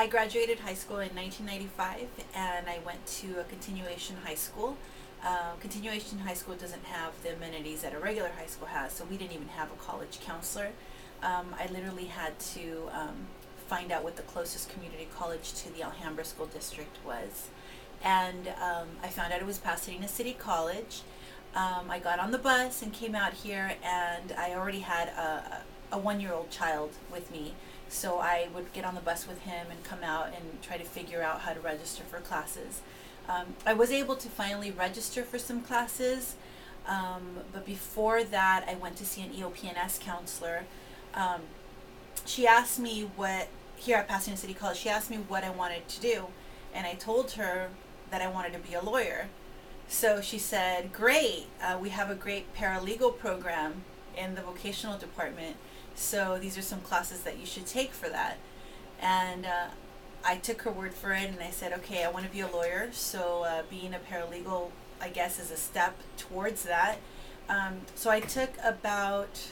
I graduated high school in 1995, and I went to a continuation high school. Continuation high school doesn't have the amenities that a regular high school has, so we didn't even have a college counselor. I literally had to find out what the closest community college to the Alhambra School District was. And I found out it was Pasadena City College. I got on the bus and came out here, and I already had a 1-year-old child with me. So I would get on the bus with him and come out and try to figure out how to register for classes. I was able to finally register for some classes, but before that, I went to see an EOPNS counselor. Um, she asked me here at Pasadena City College, she asked me what I wanted to do, and I told her that I wanted to be a lawyer. So she said, great, we have a great paralegal program in the vocational department, so these are some classes that you should take for that. And I took her word for it, and I said, okay, I want to be a lawyer, so being a paralegal, I guess, is a step towards that. So I took about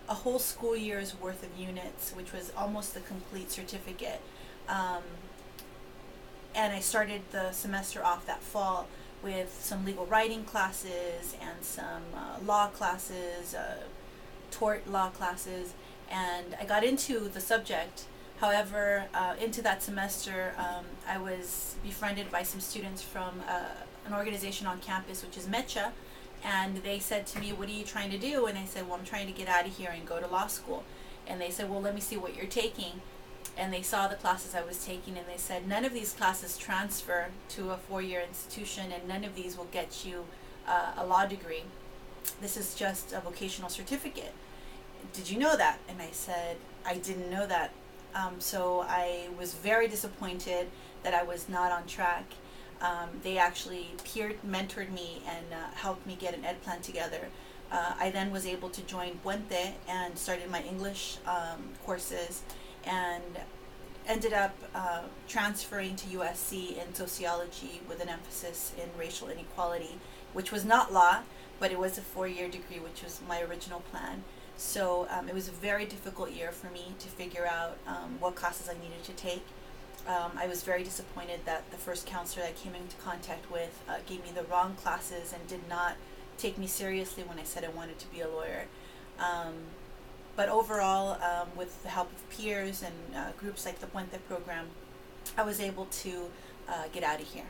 a whole school year's worth of units, which was almost the complete certificate. And I started the semester off that fall with some legal writing classes and some law classes, tort law classes, and I got into the subject. However, into that semester, I was befriended by some students from an organization on campus, which is MECHA, and they said to me, what are you trying to do? And I said, well, I'm trying to get out of here and go to law school. And they said, well, let me see what you're taking. And they saw the classes I was taking, and they said, none of these classes transfer to a 4-year institution, and none of these will get you a law degree. This is just a vocational certificate. Did you know that? And I said, I didn't know that. So I was very disappointed that I was not on track. They actually mentored me and helped me get an ed plan together. I then was able to join Puente and started my English courses, and ended up transferring to USC in sociology with an emphasis in racial inequality, which was not law, but it was a 4-year degree, which was my original plan. So it was a very difficult year for me to figure out what classes I needed to take. I was very disappointed that the first counselor I came into contact with gave me the wrong classes and did not take me seriously when I said I wanted to be a lawyer. But overall, with the help of peers and groups like the Puente program, I was able to get out of here.